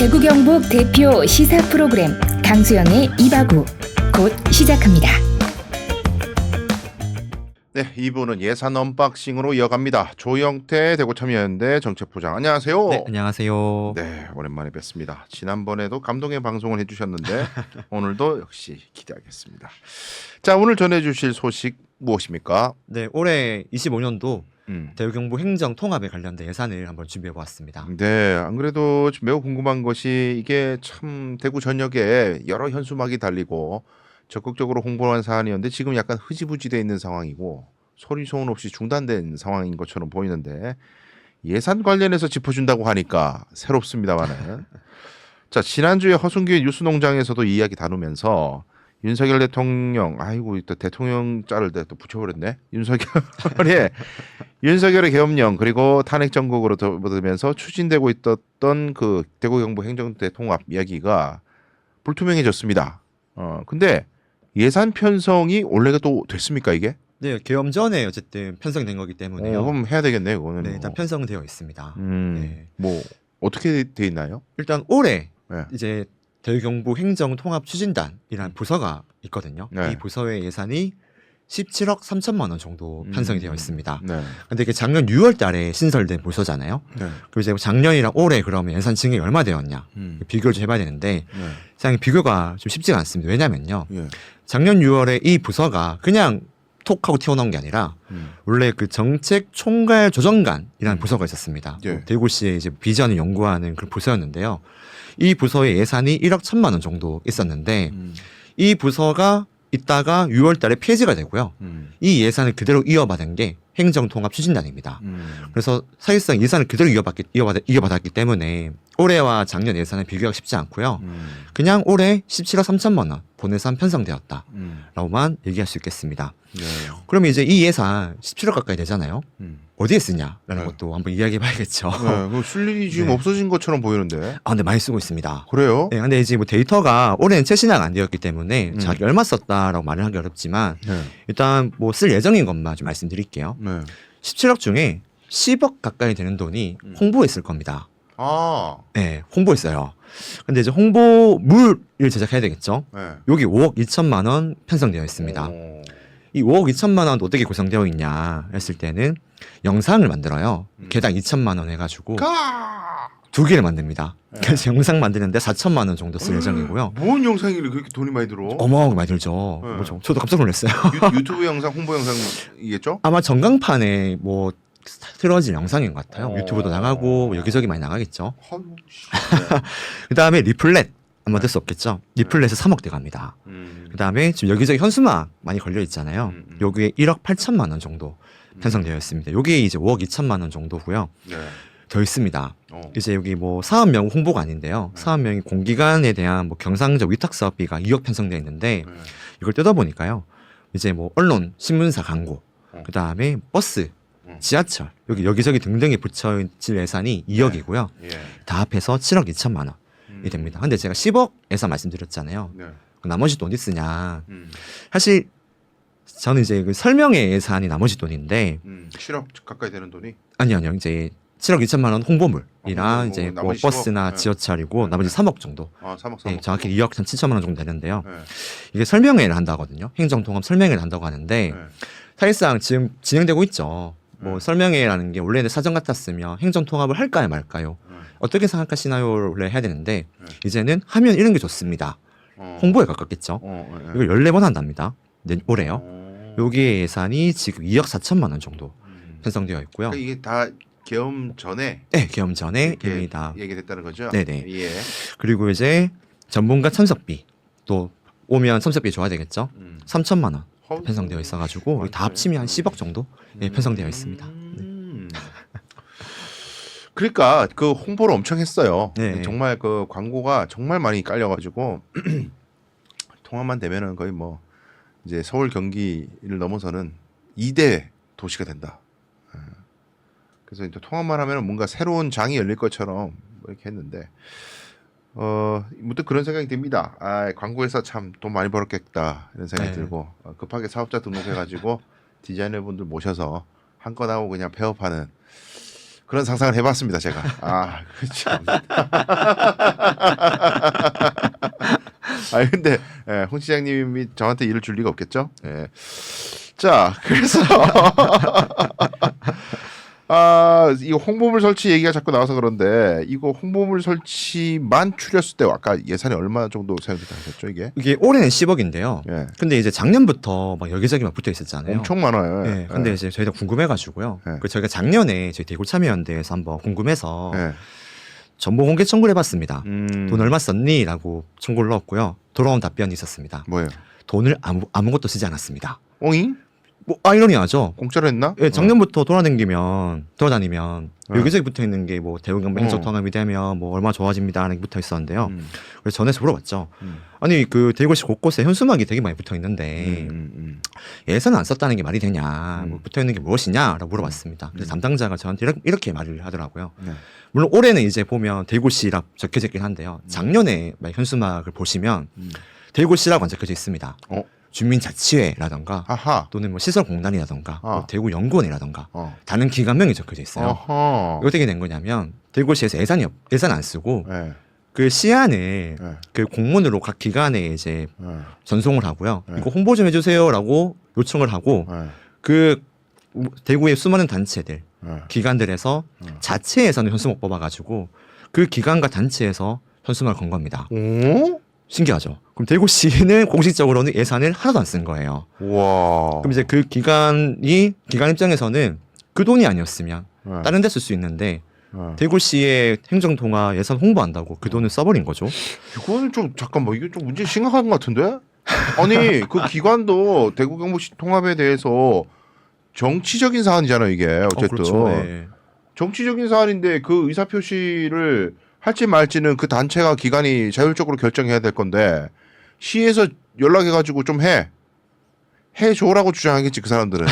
대구 경북 대표 시사 프로그램 강수영의 이바구 곧 시작합니다. 네, 2부는 예산 언박싱으로 이어갑니다. 조영태 대구참여연대 정책부장, 안녕하세요. 네, 안녕하세요. 네, 오랜만에 뵙습니다. 지난번에도 감동의 방송을 해주셨는데 오늘도 역시 기대하겠습니다. 자, 오늘 전해주실 소식 무엇입니까? 네, 올해 25년도 대구 경북 행정 통합에 관련된 예산을 한번 준비해 보았습니다. 네, 안 그래도 좀 매우 궁금한 것이 이게 참 대구 전역에 여러 현수막이 달리고 적극적으로 홍보한 사안이었는데 지금 약간 흐지부지돼 있는 상황이고 소리 소문 없이 중단된 상황인 것처럼 보이는데 예산 관련해서 짚어준다고 하니까 새롭습니다만은 자, 지난주에 허순규 뉴스농장에서도 이 이야기 다루면서 윤석열 대통령, 아이고 또 대통령 짤을 또 붙여버렸네. 윤석열의 계엄령 그리고 탄핵 정국으로 더불면서 추진되고 있었던 그 대구 경북 행정대 통합 이야기가 불투명해졌습니다. 근데 예산 편성이 원래가 또 됐습니까 이게? 네, 계엄 전에 어쨌든 편성된 거기 때문에요. 그럼 해야 되겠네요, 그거는. 네, 일단 편성되어 있습니다. 네. 뭐 어떻게 돼 있나요? 일단 올해 네. 이제 대구 경북 행정 통합 추진단이라는 부서가 있거든요. 네. 이 부서의 예산이 17억 3천만 원 정도 편성이 되어 있습니다. 네. 근데 이게 작년 6월 달에 신설된 부서잖아요. 네. 그리고 이제 작년이랑 올해 그러면 예산 증액이 얼마 되었냐 비교를 좀 해봐야 되는데 네. 사실 비교가 좀 쉽지가 않습니다. 왜냐면요. 예. 작년 6월에 이 부서가 그냥 톡 하고 튀어나온 게 아니라 원래 그 정책 총괄 조정관이라는 부서가 있었습니다. 예. 대구시에 이제 비전을 연구하는 그런 부서였는데요. 이 부서의 예산이 1억 1천만 원 정도 있었는데 이 부서가 있다가 6월 달에 폐지가 되고요. 이 예산을 그대로 이어받은 게 행정통합 추진단입니다. 그래서 사실상 예산을 그대로 이어받았기 때문에 올해와 작년 예산은 비교가 쉽지 않고요. 그냥 올해 17억 3천만 원 본예산 편성되었다라고만 얘기할 수 있겠습니다. 네. 그러면 이제 이 예산 17억 가까이 되잖아요. 어디에 쓰냐라는 네. 것도 한번 이야기해봐야겠죠. 네. 쓸 일이 지금 네. 없어진 것처럼 보이는데. 아, 근데 많이 쓰고 있습니다. 그래요? 네, 근데 이제 뭐 데이터가 올해는 최신화가 안 되었기 때문에 자기 얼마 썼다라고 말을 하기 어렵지만 네. 일단 뭐 쓸 예정인 것만 좀 말씀드릴게요. 네. 17억 중에 10억 가까이 되는 돈이 홍보에 쓸 겁니다. 아. 네, 홍보에 써요. 근데 이제 홍보물을 제작해야 되겠죠. 네. 여기 5억 2천만 원 편성되어 있습니다. 이 5억 2천만 원도 어떻게 구성되어 있냐 했을 때는 영상을 만들어요. 개당 2천만 원 해가지고 두 개를 만듭니다. 그래서 영상 만드는데 4천만 원 정도 쓸 예정이고요. 뭔 영상이래 그렇게 돈이 많이 들어? 어마어마하게 많이 들죠. 네. 저도 깜짝 놀랐어요. 유튜브 영상, 홍보 영상이겠죠? 아마 전광판에 뭐 틀어진 영상인 것 같아요. 유튜브도 나가고 여기저기 많이 나가겠죠. 네. 그 다음에 리플렛 안 만들 수 없겠죠. 리플렛에 3억 대갑니다. 그 다음에 지금 여기저기 현수막 많이 걸려 있잖아요. 여기에 1억 8천만 원 정도 편성되어 있습니다. 여기에 이제 5억 2천만 원 정도고요. 네. 더 있습니다. 이제 여기 뭐 사업명 홍보가 아닌데요. 사업명이 공기관에 대한 뭐 경상적 위탁 사업비가 2억 편성되어 있는데 이걸 뜯어보니까요. 이제 뭐 언론, 신문사 광고, 그 다음에 버스, 지하철 여기저기 등등에 붙여질 예산이 2억이고요. 예. 다 합해서 7억 2천만 원이 됩니다. 근데 제가 10억 예산 말씀드렸잖아요. 네. 그 나머지 돈 어디 쓰냐? 사실 저는 이제 그 설명회 예산이 나머지 돈인데 7억 가까이 되는 돈이? 아니요 이제 7억 2천만 원 홍보물이랑 홍보물, 이제 뭐 나머지 버스나 10억. 지하철이고 나머지 3억 정도. 아, 3억 3억. 네, 정확히 2억 7천만 원 정도 되는데요. 네. 이게 설명회를 한다거든요. 행정통합 설명회를 한다고 하는데 네. 사실상 지금 진행되고 있죠. 뭐 네. 설명회라는 게 원래는 사전 같았으면 행정통합을 할까요 말까요? 어떻게 생각하시나요를 원래 해야 되는데 이제는 하면 이런 게 좋습니다. 홍보에 가깝겠죠. 이걸 14번 한답니다. 올해요. 여기에 예산이 지금 2억 4천만 원 정도 편성되어 있고요. 그러니까 이게 다 계엄 전에 네, 계엄 전에 이렇게 입니다. 얘기됐다는 거죠? 네네. 예. 그리고 이제 전문가 참석비 또 오면 참석비 줘야 되겠죠. 3천만 원 편성되어 있어가지고 다 합치면 한 10억 정도 편성되어 있습니다. 네. 그러니까 그 홍보를 엄청 했어요. 네. 정말 그 광고가 정말 많이 깔려가지고 통합만 되면은 거의 뭐 이제 서울 경기를 넘어서는 2대 도시가 된다. 그래서 이제 통합만 하면은 뭔가 새로운 장이 열릴 것처럼 뭐 이렇게 했는데 문득 그런 생각이 듭니다. 아, 광고에서 참 돈 많이 벌었겠다 이런 생각이 네. 들고 급하게 사업자 등록해가지고 디자이너분들 모셔서 한건 하고 그냥 폐업하는 그런 상상을 해봤습니다 제가. 아 참. 아 근데 홍 시장님이 저한테 일을 줄 리가 없겠죠. 예. 자 그래서 이거 홍보물 설치 얘기가 자꾸 나와서 그런데 이거 홍보물 설치만 추렸을 때 아까 예산이 얼마 정도 생각이 하셨죠 이게? 이게 올해는 10억인데요. 예. 근데 이제 작년부터 막 여기저기 막 붙어 있었잖아요. 엄청 많아요. 네, 근데 이제 저희가 궁금해가지고요. 예. 그 저희가 작년에 저희 대구참여연대에서 한번 궁금해서 예. 정보 공개 청구를 해봤습니다. 돈 음, 얼마 썼니?라고 청구를 넣었고요. 돌아온 답변이 있었습니다. 뭐예요? 돈을 아무것도 쓰지 않았습니다. 옹잉? 뭐 아이러니하죠. 공짜로 했나? 예, 작년부터 돌아다니면 어. 여기저기 붙어 있는 게 뭐 대우경보 어. 행정통합이 되면 뭐 얼마 좋아집니다라는 게 붙어 있었는데요. 음, 그래서 전에서 물어봤죠. 음, 아니 그 대구시 곳곳에 현수막이 되게 많이 붙어 있는데 예산을 안 썼다는 게 말이 되냐, 뭐 붙어 있는 게 무엇이냐라고 물어봤습니다. 그래서 담당자가 저한테 이렇게 말을 하더라고요. 네. 물론 올해는 이제 보면 대구시라 적혀져 있긴 한데요. 작년에 현수막을 보시면 대구시라고 안 적혀져 있습니다. 어? 주민자치회라던가 아하. 또는 뭐 시설공단이라던가 뭐 대구연구원이라던가 다른 기관명이 적혀져 있어요. 어허. 이거 어떻게 된 거냐면 대구시에서 예산 안 쓰고 네. 그 시안을 네. 그 공문으로 각 기관에 이제 네. 전송을 하고요. 네. 이거 홍보 좀 해주세요라고 요청을 하고 네. 그 대구의 수많은 단체들, 네. 기관들에서 자체 예산을 현수막 뽑아가지고 그 기관과 단체에서 현수막을 건 겁니다. 오? 신기하죠. 그럼 대구시는 공식적으로는 예산을 하나도 안 쓴 거예요. 와. 그럼 이제 그 기관 입장에서는 그 돈이 아니었으면 네. 다른 데 쓸 수 있는데 네. 대구시의 행정통화 예산 홍보한다고 그 돈을 써버린 거죠. 이거는 좀 잠깐만 이게 좀 문제 심각한 것 같은데? 아니 그 기관도 대구경북시 통합에 대해서 정치적인 사안이잖아요 이게 어쨌든 그렇죠. 네. 정치적인 사안인데 그 의사 표시를 할지 말지는 그 단체가 기관이 자율적으로 결정해야 될 건데 시에서 연락해가지고 좀 해줘라고 주장하겠지 그 사람들은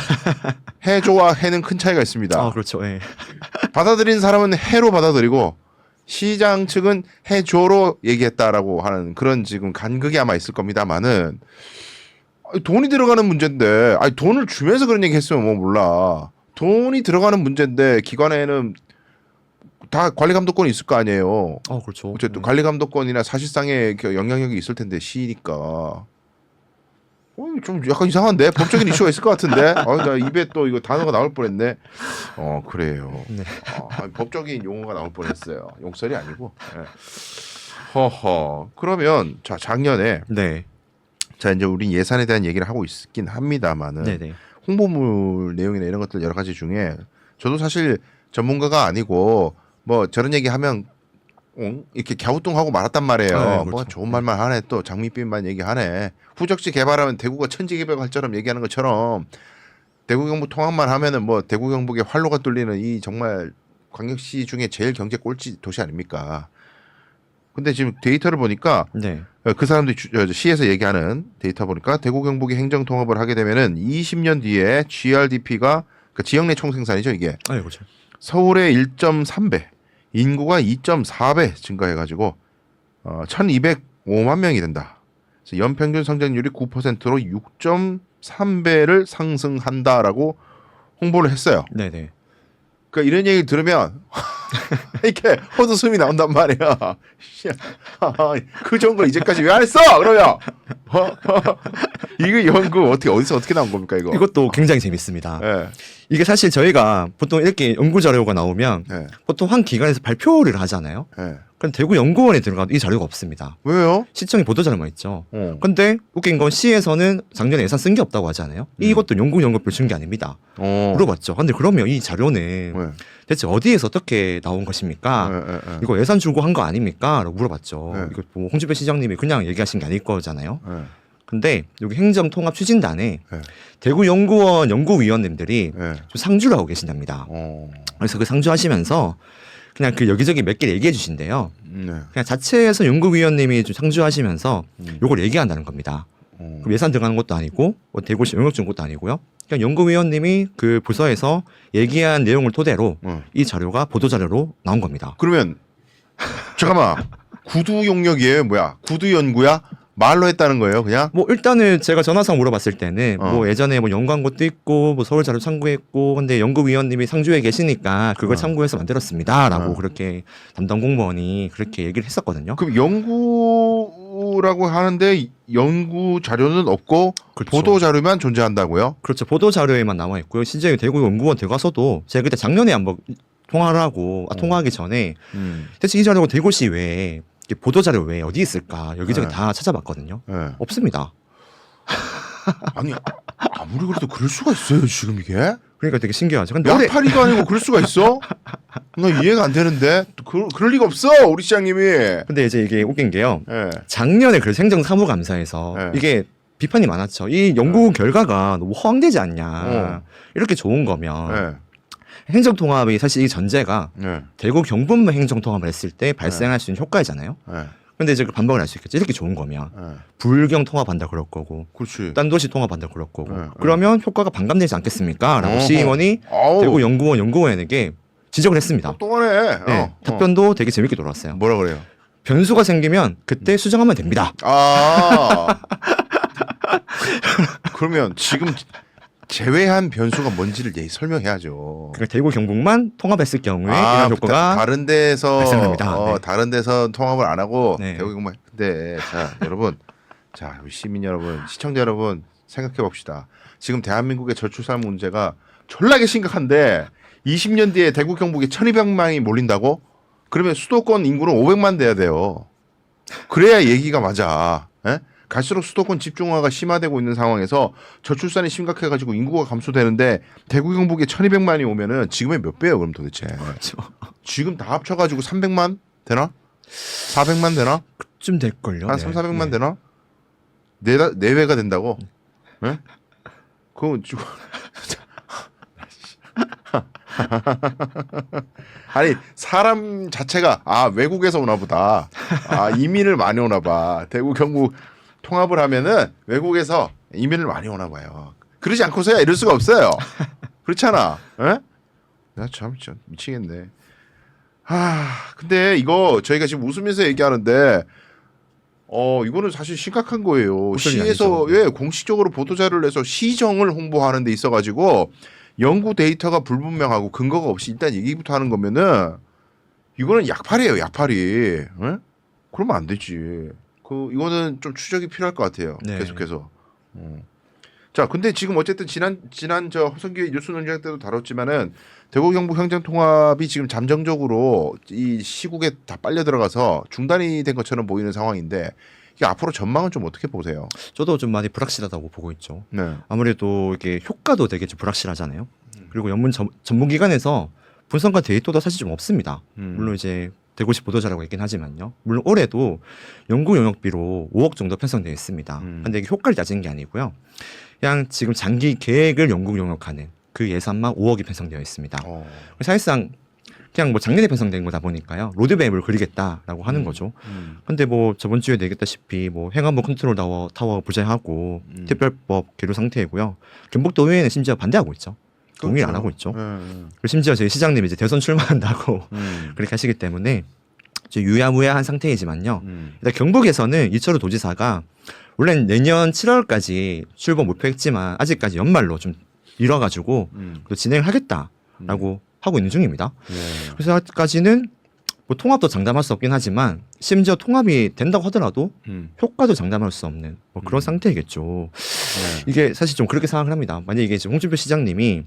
해줘와 해는 큰 차이가 있습니다. 그렇죠. 네. 받아들인 사람은 해로 받아들이고 시장 측은 해줘로 얘기했다라고 하는 그런 지금 간극이 아마 있을 겁니다만은 돈이 들어가는 문제인데 아니 돈을 주면서 그런 얘기 했으면 뭐 몰라 돈이 들어가는 문제인데 기관에는 다 관리 감독권이 있을 거 아니에요. 그렇죠. 어쨌든 관리 감독권이나 사실상의 그 영향력이 있을 텐데 시니까 좀 약간 이상한데 법적인 이슈가 있을 것 같은데 나 입에 또 이거 단어가 나올 뻔했네. 그래요. 네. 법적인 용어가 나올 뻔했어요. 용설이 아니고. 네. 허허. 그러면 자 작년에 네. 자 이제 우리 예산에 대한 얘기를 하고 있긴 합니다만은 네네. 홍보물 내용이나 이런 것들 여러 가지 중에 저도 사실 전문가가 아니고 뭐 저런 얘기하면 이렇게 갸우뚱하고 말았단 말이에요. 네, 그렇죠. 뭐 좋은 말만 하네 또 장밋빛만 얘기하네. 후적지 개발하면 대구가 천지개벽할처럼 얘기하는 것처럼 대구 경북 통합만 하면은 뭐 대구 경북의 활로가 뚫리는 이 정말 광역시 중에 제일 경제 꼴찌 도시 아닙니까? 근데 지금 데이터를 보니까 네. 그 사람들이 시에서 얘기하는 데이터 보니까 대구 경북이 행정 통합을 하게 되면은 20년 뒤에 GRDP가 그 지역 내 총생산이죠 이게 그렇죠. 서울의 1.3배, 인구가 2.4배 증가해가지고 1,205만 명이 된다. 그래서 연평균 성장률이 9%로 6.3배를 상승한다라고 홍보를 했어요. 네네. 그러니까 이런 얘기 들으면 이렇게 헛웃음이 나온단 말이야. 그 좋은 걸 이제까지 왜 안 했어? 그러면 이거 연구 어디서 나온 겁니까 이거? 이것도 굉장히 재밌습니다. 네. 이게 사실 저희가 보통 이렇게 연구 자료가 나오면 네. 보통 한 기관에서 발표를 하잖아요. 네. 그럼 대구 연구원에 들어가도 이 자료가 없습니다. 왜요? 시청에 보도 자료만 있죠. 근데 웃긴 건 시에서는 작년에 예산 쓴 게 없다고 하잖아요. 이것도 연구연구표 준 게 아닙니다. 물어봤죠. 근데 그러면 이 자료는 네. 대체 어디에서 어떻게 나온 것입니까? 이거 예산 주고 한 거 아닙니까? 라고 물어봤죠. 네. 이거 뭐 홍준표 시장님이 그냥 얘기하신 게 아닐 거잖아요. 네. 근데 여기 행정통합추진단에 네. 대구연구원 연구위원님들이 네. 좀 상주를 하고 계신답니다. 그래서 그 상주하시면서 그냥 그 여기저기 몇 개 얘기해 주신대요. 네. 그냥 자체에서 연구위원님이 좀 상주하시면서 요걸 얘기한다는 겁니다. 그럼 예산 들어가는 것도 아니고 뭐 대구시 영역 준 것도 아니고요. 그냥 연구위원님이 그 부서에서 얘기한 내용을 토대로 이 자료가 보도 자료로 나온 겁니다. 그러면 잠깐만 구두 용역이에요 뭐야? 구두 연구야? 말로 했다는 거예요, 그냥? 뭐 일단은 제가 전화상 물어봤을 때는 어. 뭐 예전에 뭐 연구한것도 있고 뭐 서울 자료 참고했고 근데 연구위원님이 상주에 계시니까 그걸 어. 참고해서 만들었습니다라고 어. 그렇게 담당 공무원이 그렇게 얘기를 했었거든요. 그럼 연구라고 하는데 연구 자료는 없고 그렇죠. 보도 자료만 존재한다고요? 그렇죠. 보도 자료에만 나와 있고요. 실제 대구 연구원 들어가서도 제가 그때 작년에 한번 통화를 하고 통화하기 전에 대체 이 자료가 대구시 외에 이게 보도 자료 외에 어디 있을까 여기저기 네. 다 찾아봤거든요. 네. 없습니다. 아니 아무리 그래도 그럴 수가 있어요 지금 이게? 그러니까 되게 신기하죠. 근데 올해 양파리도 아니고 그럴 수가 있어? 나 이해가 안 되는데 그럴 리가 없어 우리 시장님이. 근데 이제 이게 웃긴 게요. 예. 작년에 그 행정사무감사에서 네. 이게 비판이 많았죠. 이 연구 결과가 너무 허황되지 않냐. 이렇게 좋은 거면 예. 행정통합이 사실 이 전제가 예. 대구 경북만 행정통합을 했을 때 발생할 수 있는 효과이잖아요. 예. 근데 이제 그 반박을 할 수 있겠죠. 이렇게 좋은 거면 예. 불경 통합한다 그럴 거고 그렇지. 딴 도시 통합한다 그럴 거고 네, 그러면 효과가 반감되지 않겠습니까? 라고 어허. 시의원이 아우. 대구 연구원에게 지적을 했습니다. 똑똑하네. 네, 답변도 되게 재밌게 돌아왔어요. 뭐라 그래요? 변수가 생기면 그때 수정하면 됩니다. 아. 그러면 지금 제외한 변수가 뭔지를 설명해야죠. 그러니까 대구 경북만 통합했을 경우에 이런 효과가 다른 데서 발생합니다. 네. 다른 데서 통합을 안 하고 네. 대구 경북만. 근데 자 여러분, 자 우리 시민 여러분, 시청자 여러분 생각해 봅시다. 지금 대한민국의 저출산 문제가 졸라게 심각한데 20년 뒤에 대구 경북에 1,200만이 몰린다고? 그러면 수도권 인구는 500만 돼야 돼요. 그래야 얘기가 맞아. 예? 갈수록 수도권 집중화가 심화되고 있는 상황에서 저출산이 심각해가지고 인구가 감소되는데 대구 경북에 1,200만이 오면은 지금의 몇 배예요? 그럼 도대체? 그렇죠. 지금 다 합쳐가지고 300만 되나? 400만 되나? 좀 될걸요. 한 3, 400만 되나? 네 배가 된다고? 예? 그거 지금 아니 사람 자체가 외국에서 오나 보다. 이민을 많이 오나 봐. 대구 경북 통합을 하면은 외국에서 이민을 많이 오나 봐요. 그러지 않고서야 이럴 수가 없어요. 그렇잖아. 에? 나 참 미치겠네. 근데 이거 저희가 지금 웃으면서 얘기하는데 이거는 사실 심각한 거예요. 시에서 아니죠. 공식적으로 보도자료를 내서 시정을 홍보하는 데 있어가지고 연구 데이터가 불분명하고 근거가 없이 일단 얘기부터 하는 거면은 이거는 약팔이에요, 약팔이. 에? 그러면 안 되지. 이거는 좀 추적이 필요할 것 같아요. 네. 계속해서. 자, 근데 지금 어쨌든 지난 저 허성기 뉴스 논쟁 때도 다뤘지만은 대구 경북 행정 통합이 지금 잠정적으로 이 시국에 다 빨려 들어가서 중단이 된 것처럼 보이는 상황인데 이게 앞으로 전망은 좀 어떻게 보세요? 저도 좀 많이 불확실하다고 보고 있죠. 네. 아무래도 이게 효과도 되게 좀 불확실하잖아요. 그리고 전문기관에서 분석과 데이터도 사실 좀 없습니다. 물론 이제 대구시 보도자료가 있긴 하지만요. 물론 올해도 연구 영역비로 5억 정도 편성되어 있습니다. 근데 이게 효과를 따진 게 아니고요. 그냥 지금 장기 계획을 연구 영역하는 그 예산만 5억이 편성되어 있습니다. 사실상 그냥 뭐 작년에 편성된 거다 보니까요. 로드맵을 그리겠다라고 하는 거죠. 근데 뭐 저번 주에 내겠다시피 뭐 행안부 컨트롤 타워 부재하고 특별법 계류 상태이고요. 경북도 의회는 심지어 반대하고 있죠. 동의를 안 하고 있죠. 그리고 심지어 저희 시장님이 이제 대선 출마한다고 그렇게 하시기 때문에 유야무야한 상태이지만요. 일단 경북에서는 이철우 도지사가 원래는 내년 7월까지 출범 목표했지만 아직까지 연말로 좀 미뤄가지고 또 진행을 하겠다라고 하고 있는 중입니다. 그래서 아직까지는 뭐 통합도 장담할 수 없긴 하지만 심지어 통합이 된다고 하더라도 효과도 장담할 수 없는 뭐 그런 상태이겠죠. 이게 사실 좀 그렇게 생각을 합니다. 만약에 이게 지금 홍준표 시장님이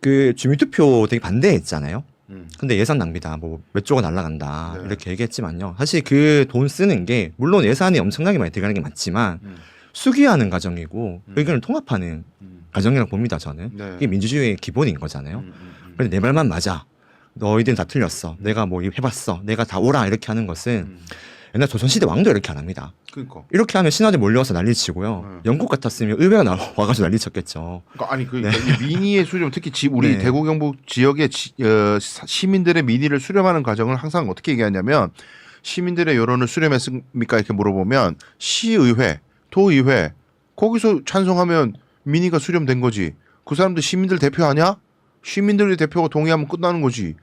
그 주민투표 되게 반대했잖아요. 근데 예산 낭비다, 뭐 몇 조가 날라간다 이렇게 얘기했지만요. 사실 그 돈 쓰는 게 물론 예산이 엄청나게 많이 들어가는 게 맞지만 수기하는 과정이고 의견을 통합하는 과정이라고 봅니다. 저는 이게 민주주의의 기본인 거잖아요. 그런데 내 말만 맞아. 너희들은 다 틀렸어. 내가 뭐 해봤어. 내가 다 오라 이렇게 하는 것은 옛날 조선시대 왕도 이렇게 안 합니다. 그러니까. 이렇게 하면 신하들 몰려와서 난리치고요. 영국 같았으면 의회가 와가지고 난리쳤겠죠. 그러니까 아니 이 민의의 수렴 특히 우리 대구 경북 지역의 시민들의 민의를 수렴하는 과정을 항상 어떻게 얘기하냐면 시민들의 여론을 수렴했습니까 이렇게 물어보면 시의회, 도의회 거기서 찬성하면 민의가 수렴된 거지. 그 사람들 시민들 대표 아니야? 시민들의 대표가 동의하면 끝나는 거지.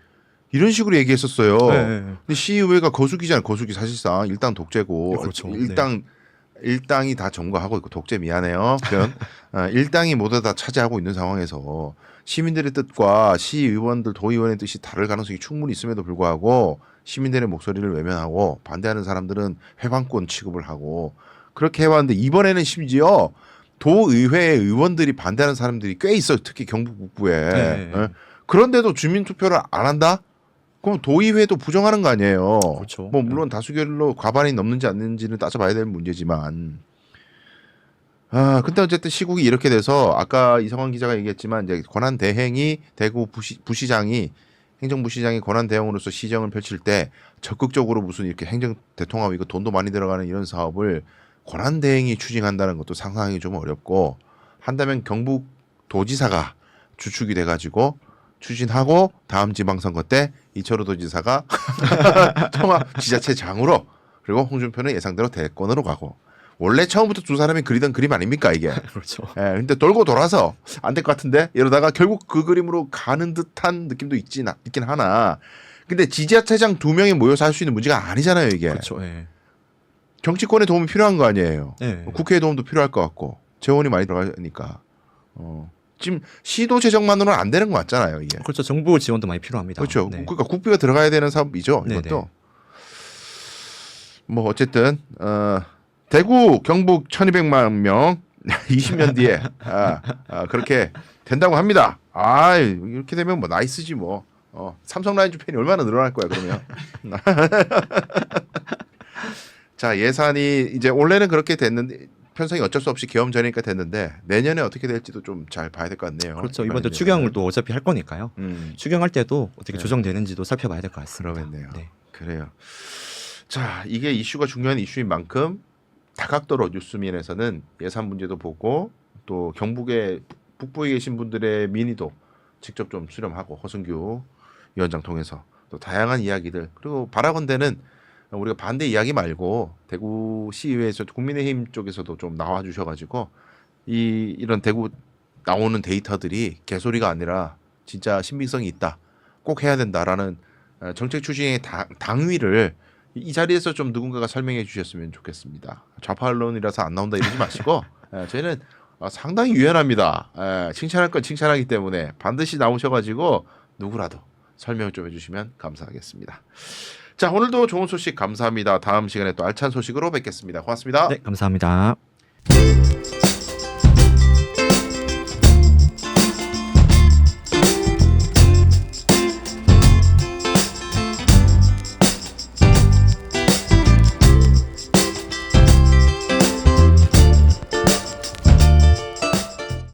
이런 식으로 얘기했었어요. 근데 시의회가 거수기잖아요. 거수기 사실상 일당 독재고 그렇죠. 일당 일당이 다 점거하고 있고 독재 미안해요. 표현. 일당이 모두 다 차지하고 있는 상황에서 시민들의 뜻과 시의원들, 도의원의 뜻이 다를 가능성이 충분히 있음에도 불구하고 시민들의 목소리를 외면하고 반대하는 사람들은 회방권 취급을 하고 그렇게 해왔는데 이번에는 심지어 도의회 의원들이 반대하는 사람들이 꽤 있어요. 특히 경북 북부에. 네. 예. 그런데도 주민투표를 안 한다? 그럼 도의회도 부정하는 거 아니에요. 그렇죠. 뭐 물론 다수결로 과반이 넘는지 안 넘는지는 따져봐야 될 문제지만 근데 어쨌든 시국이 이렇게 돼서 아까 이성환 기자가 얘기했지만 이제 권한 대행이 대구 부시장이 행정부시장이 권한 대행으로서 시정을 펼칠 때 적극적으로 무슨 이렇게 행정 대통합 이거 돈도 많이 들어가는 이런 사업을 권한 대행이 추진한다는 것도 상상하기 좀 어렵고 한다면 경북 도지사가 주축이 돼가지고 추진하고 다음 지방선거 때 이철우 도지사가 통합 지자체장으로 그리고 홍준표는 예상대로 대권으로 가고 원래 처음부터 두 사람이 그리던 그림 아닙니까 이게. 그렇죠. 예, 근데 돌고 돌아서 안 될 것 같은데 이러다가 결국 그 그림으로 가는 듯한 느낌도 있긴 하나. 근데 지자체장 2명이 모여서 할 수 있는 문제가 아니잖아요 이게. 그렇죠. 예. 정치권의 도움이 필요한 거 아니에요. 예. 국회의 도움도 필요할 것 같고 재원이 많이 들어가니까. 지금 시도 재정만으로는 안 되는 것 같잖아요 이게. 그렇죠. 정부 지원도 많이 필요합니다. 그렇죠. 네. 그러니까 국비가 들어가야 되는 사업이죠. 네네. 이것도. 뭐 어쨌든 대구 경북 1,200만 명 20년 뒤에 그렇게 된다고 합니다. 이렇게 되면 뭐 나이스지 뭐. 삼성 라이온즈 팬이 얼마나 늘어날 거야 그러면. 자 예산이 이제 원래는 그렇게 됐는데 편성이 어쩔 수 없이 계엄 전이니까 됐는데 내년에 어떻게 될지도 좀 잘 봐야 될 것 같네요. 그렇죠. 이번에 추경을 또 어차피 할 거니까요. 음, 추경할 때도 어떻게 네. 조정되는지도 살펴봐야 될 것 같습니다. 그러겠네요. 네. 그래요. 자 이게 이슈가 중요한 이슈인 만큼 다각도로 뉴스면에서는 예산 문제도 보고 또 경북의 북부에 계신 분들의 민의도 직접 좀 수렴하고 허승규 위원장 통해서 또 다양한 이야기들 그리고 바라건대는 우리가 반대 이야기 말고 대구 시의회에서 국민의힘 쪽에서도 좀 나와 주셔가지고 이런 대구 나오는 데이터들이 개소리가 아니라 진짜 신빙성이 있다 꼭 해야 된다라는 정책 추진의 당위를 이 자리에서 좀 누군가가 설명해 주셨으면 좋겠습니다. 좌파 언론이라서 안 나온다 이러지 마시고 저희는 상당히 유연합니다. 칭찬할 건 칭찬하기 때문에 반드시 나오셔가지고 누구라도 설명 좀 해주시면 감사하겠습니다. 자 오늘도 좋은 소식 감사합니다. 다음 시간에 또 알찬 소식으로 뵙겠습니다. 고맙습니다. 네, 감사합니다.